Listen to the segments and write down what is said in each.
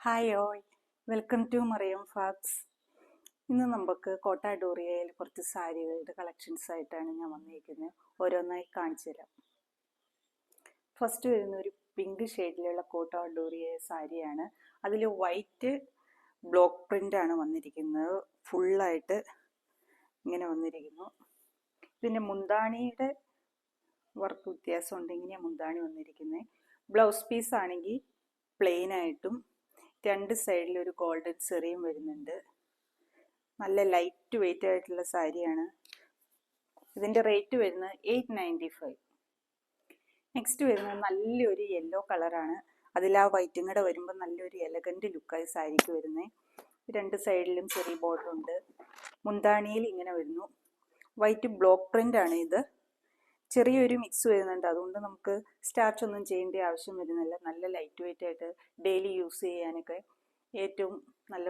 Hi all, welcome to Mariyam Fabs. ഇന്ന് നമുക്ക് കോട്ട ഡോറിയയിൽ കുറച്ച് സാരികളുടെ കളക്ഷൻസ് ആയിട്ടാണ് ഞാൻ വന്നിരിക്കുന്നത്. ഓരോന്നായി കാണിച്ചു തരാം. ഫസ്റ്റ് വരുന്ന ഒരു പിങ്ക് ഷെയ്ഡിലുള്ള കോട്ട ഡോറിയ സാരിയാണ്. അതിൽ വൈറ്റ് ബ്ലോക്ക് പ്രിൻ്റ് ആണ് വന്നിരിക്കുന്നത്. ഫുള്ളായിട്ട് ഇങ്ങനെ വന്നിരിക്കുന്നു. ഇതിൻ്റെ മുന്താണിയുടെ വർക്ക് വ്യത്യാസമുണ്ട്. ഇങ്ങനെയാണ് മുന്താണി വന്നിരിക്കുന്നത്. ബ്ലൗസ് പീസ് ആണെങ്കിൽ പ്ലെയിൻ ആയിട്ടും രണ്ട് സൈഡിൽ ഒരു ഗോൾഡൻ സെറിയും വരുന്നുണ്ട്. നല്ല ലൈറ്റ് വെയിറ്റ് ആയിട്ടുള്ള സാരിയാണ്. ഇതിൻ്റെ റേറ്റ് വരുന്നത് 895. നെക്സ്റ്റ് വരുന്നത് നല്ലൊരു യെല്ലോ കളറാണ്. അതിൽ ആ വൈറ്റും കൂടെ വരുമ്പോൾ നല്ലൊരു എലഗൻറ്റ് ലുക്കായി സാരിക്ക് വരുന്നത്. രണ്ട് സൈഡിലും ചെറിയ ബോർഡർ ഉണ്ട്. മുന്താണിയിൽ ഇങ്ങനെ വരുന്നു. വൈറ്റ് ബ്ലോക്ക് പ്രിൻ്റ് ആണ് ഇത്. ചെറിയൊരു മിക്സ് വരുന്നുണ്ട്. അതുകൊണ്ട് നമുക്ക് സ്റ്റാർച്ച് ഒന്നും ചെയ്യേണ്ട ആവശ്യം വരുന്നില്ല. നല്ല ലൈറ്റ് വെയിറ്റ് ആയിട്ട് ഡെയിലി യൂസ് ചെയ്യാനൊക്കെ ഏറ്റവും നല്ല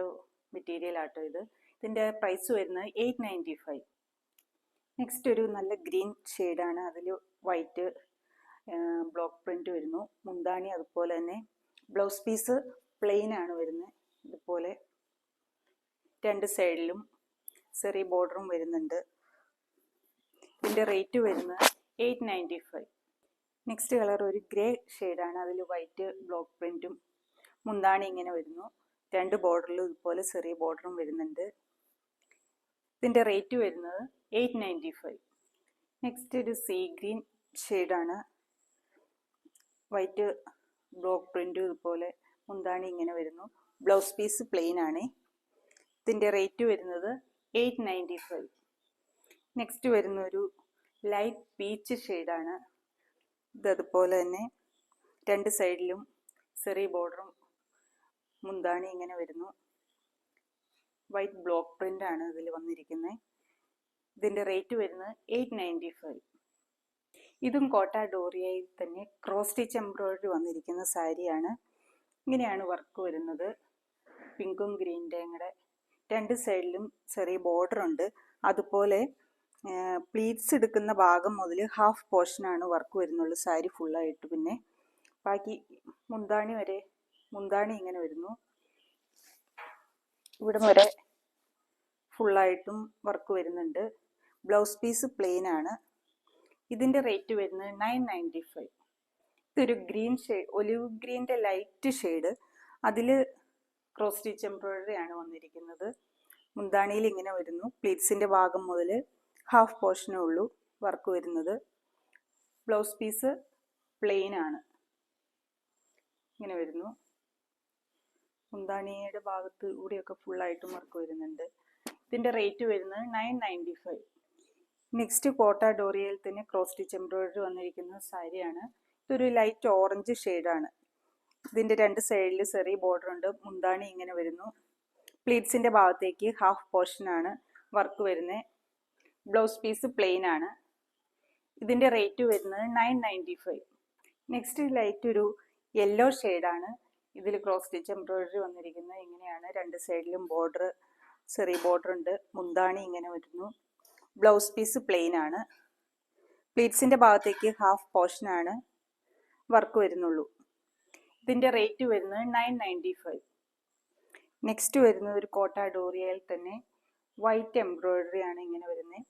മെറ്റീരിയൽ ആട്ടോ ഇത്. ഇതിൻ്റെ പ്രൈസ് വരുന്നത് 895. നെക്സ്റ്റ് ഒരു നല്ല ഗ്രീൻ ഷെയ്ഡാണ്. അതിൽ വൈറ്റ് ബ്ലോക്ക് പ്രിൻ്റ് വരുന്നു. മുന്താണി അതുപോലെ തന്നെ. ബ്ലൗസ് പീസ് പ്ലെയിൻ ആണ് വരുന്നത്. ഇതുപോലെ രണ്ട് സൈഡിലും ചെറിയ ബോർഡറും വരുന്നുണ്ട്. ഇതിൻ്റെ റേറ്റ് വരുന്നത് 895. നെക്സ്റ്റ് കളർ ഒരു ഗ്രേ ഷെയ്ഡാണ്. അതിൽ വൈറ്റ് ബ്ലോക്ക് പ്രിൻറ്റും മുന്താണി ഇങ്ങനെ വരുന്നു. രണ്ട് ബോർഡറിലും ഇതുപോലെ ചെറിയ ബോർഡറും വരുന്നുണ്ട്. ഇതിൻ്റെ റേറ്റ് വരുന്നത് 895. നെക്സ്റ്റ് ഒരു സീ ഗ്രീൻ ഷെയ്ഡാണ്. വൈറ്റ് ബ്ലോക്ക് പ്രിൻറ്റും ഇതുപോലെ മുന്താണി ഇങ്ങനെ വരുന്നു. ബ്ലൗസ് പീസ് പ്ലെയിൻ ആണ്. ഇതിൻ്റെ റേറ്റ് വരുന്നത് 895. നെക്സ്റ്റ് വരുന്ന ഒരു ലൈറ്റ് പീച്ച് ഷെയ്ഡാണ്. ഇതതുപോലെ തന്നെ രണ്ട് സൈഡിലും ചെറിയ ബോർഡറും മുന്താണി ഇങ്ങനെ വരുന്നു. വൈറ്റ് ബ്ലോക്ക് പ്രിൻ്റ് ആണ് ഇതിൽ വന്നിരിക്കുന്നത്. ഇതിൻ്റെ റേറ്റ് വരുന്നത് 895. ഇതും കോട്ട ഡോറിയയിൽ തന്നെ ക്രോസ് സ്റ്റിച്ച് എംബ്രോയിഡറി വന്നിരിക്കുന്ന സാരിയാണ്. ഇങ്ങനെയാണ് വർക്ക് വരുന്നത്. പിങ്കും ഗ്രീൻ്റെയും കൂടെ രണ്ട് സൈഡിലും ചെറിയ ബോർഡർ ഉണ്ട്. അതുപോലെ പ്ലീറ്റ്സ് എടുക്കുന്ന ഭാഗം മുതൽ ഹാഫ് പോർഷനാണ് വർക്ക് വരുന്നുള്ളൂ സാരി ഫുള്ളായിട്ട്. പിന്നെ ബാക്കി മുന്താണി വരെ മുന്താണി ഇങ്ങനെ വരുന്നു. ഇവിടം വരെ ഫുള്ളായിട്ടും വർക്ക് വരുന്നുണ്ട്. ബ്ലൗസ് പീസ് പ്ലെയിൻ ആണ്. ഇതിൻ്റെ റേറ്റ് വരുന്നത് 995. ഇതൊരു ഗ്രീൻ ഷെയ്ഡ്, ഒലിവ് ഗ്രീൻ്റെ ലൈറ്റ് ഷെയ്ഡ്. അതിൽ ക്രോസ് സ്റ്റിച്ച് എംബ്രോയിഡറി ആണ് വന്നിരിക്കുന്നത്. മുന്താണിയിൽ ഇങ്ങനെ വരുന്നു. പ്ലീറ്റ്സിൻ്റെ ഭാഗം മുതൽ ഹാഫ് പോർഷനേ ഉള്ളൂ വർക്ക് വരുന്നത്. ബ്ലൗസ് പീസ് പ്ലെയിൻ ആണ് ഇങ്ങനെ വരുന്നു. മുന്താണിയുടെ ഭാഗത്ത് കൂടിയൊക്കെ ഫുള്ളായിട്ടും വർക്ക് വരുന്നുണ്ട്. ഇതിൻ്റെ റേറ്റ് വരുന്നത് 995. നെക്സ്റ്റ് കോട്ട ഡോറിയയിൽ തന്നെ ക്രോസ് സ്റ്റിച്ച് എംബ്രോയിഡറി വന്നിരിക്കുന്ന സാരിയാണ്. ഇതൊരു ലൈറ്റ് ഓറഞ്ച് ഷെയ്ഡാണ്. ഇതിൻ്റെ രണ്ട് സൈഡിൽ ചെറിയ ബോർഡർ ഉണ്ട്. മുന്താണി ഇങ്ങനെ വരുന്നു. പ്ലീറ്റ്സിൻ്റെ ഭാഗത്തേക്ക് ഹാഫ് പോർഷനാണ് വർക്ക് വരുന്നത്. ബ്ലൗസ് പീസ് പ്ലെയിൻ ആണ്. ഇതിൻ്റെ റേറ്റ് വരുന്നത് 995. നെക്സ്റ്റ് ലൈറ്റ് ഒരു യെല്ലോ ഷെയ്ഡാണ്. ഇതിൽ ക്രോസ് സ്റ്റിച്ച് എംബ്രോയിഡറി വന്നിരിക്കുന്നത് ഇങ്ങനെയാണ്. രണ്ട് സൈഡിലും ബോർഡർ, ചെറിയ ബോർഡർ ഉണ്ട്. മുന്താണി ഇങ്ങനെ വരുന്നു. ബ്ലൗസ് പീസ് പ്ലെയിൻ ആണ്. പ്ലീറ്റ്സിൻ്റെ ഭാഗത്തേക്ക് ഹാഫ് പോർഷനാണ് വർക്ക് വരുന്നുള്ളൂ. ഇതിൻ്റെ റേറ്റ് വരുന്നത് 995. നെക്സ്റ്റ് വരുന്നത് ഒരു കോട്ട ഡോറിയയിൽ തന്നെ വൈറ്റ് എംബ്രോയിഡറി ആണ് ഇങ്ങനെ വരുന്നത്.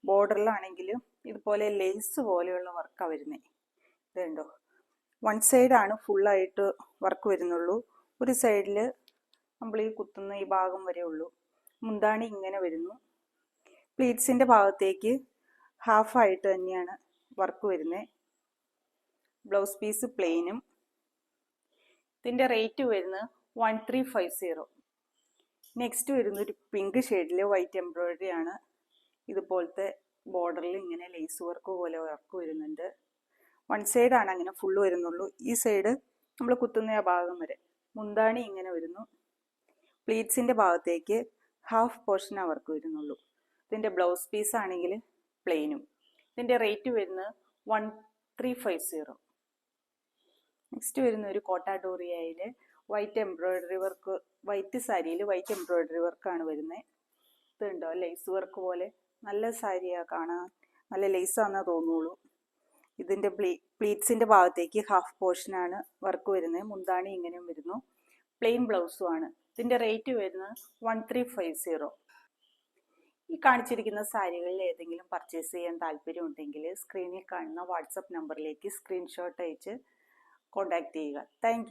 ബോർഡറിലാണെങ്കിലും ഇതുപോലെ ലേസ് പോലെയുള്ള വർക്കാണ് വരുന്നത്. ഇതുണ്ടോ, വൺ സൈഡാണ് ഫുള്ളായിട്ട് വർക്ക് വരുന്നുള്ളൂ. ഒരു സൈഡിൽ നമ്മൾ ഈ കുത്തുന്ന ഈ ഭാഗം വരെ ഉള്ളൂ. മുന്താണി ഇങ്ങനെ വരുന്നു. പ്ലീറ്റ്സിൻ്റെ ഭാഗത്തേക്ക് ഹാഫായിട്ട് തന്നെയാണ് വർക്ക് വരുന്നത്. ബ്ലൗസ് പീസ് പ്ലെയിനും. ഇതിൻ്റെ റേറ്റ് വരുന്നത് 1350. നെക്സ്റ്റ് വരുന്നൊരു പിങ്ക് ഷെയ്ഡിൽ വൈറ്റ് എംബ്രോയിഡറി ആണ്. ഇതുപോലത്തെ ബോർഡറിൽ ഇങ്ങനെ ലേസ് വർക്ക് പോലെ വർക്ക് വരുന്നുണ്ട്. വൺ സൈഡാണ് അങ്ങനെ ഫുള്ള് വരുന്നുള്ളൂ. ഈ സൈഡ് നമ്മൾ കുത്തുന്ന ആ ഭാഗം വരെ. മുന്താണി ഇങ്ങനെ വരുന്നു. പ്ലീറ്റ്സിൻ്റെ ഭാഗത്തേക്ക് ഹാഫ് പോർഷനാണ് വർക്ക് വരുന്നുള്ളൂ. ഇതിൻ്റെ ബ്ലൗസ് പീസ് ആണെങ്കിൽ പ്ലെയിനും. ഇതിൻ്റെ റേറ്റ് വരുന്നത് 1350. നെക്സ്റ്റ് വരുന്ന ഒരു കോട്ട ഡോറിയയിൽ വൈറ്റ് എംബ്രോയിഡറി വർക്ക്, വൈറ്റ് സാരിയിൽ വൈറ്റ് എംബ്രോയിഡറി വർക്കാണ് വരുന്നത്. ഇതുണ്ടോ, ലേസ് വർക്ക് പോലെ നല്ല സാരിയാണ് കാണാൻ. നല്ല ലേസാണെന്നേ തോന്നുള്ളൂ. ഇതിൻ്റെ പ്ലീറ്റ്സിൻ്റെ ഭാഗത്തേക്ക് ഹാഫ് പോർഷനാണ് വർക്ക് വരുന്നത്. മുന്താണി ഇങ്ങനെയും വരുന്നു. പ്ലെയിൻ ബ്ലൗസും ആണ്. ഇതിൻ്റെ റേറ്റ് വരുന്നത് 1350. ഈ കാണിച്ചിരിക്കുന്ന സാരികളിൽ ഏതെങ്കിലും പർച്ചേസ് ചെയ്യാൻ താല്പര്യമുണ്ടെങ്കിൽ സ്ക്രീനിൽ കാണുന്ന വാട്സപ്പ് നമ്പറിലേക്ക് സ്ക്രീൻഷോട്ട് അയച്ച് കോൺടാക്റ്റ് ചെയ്യുക. താങ്ക്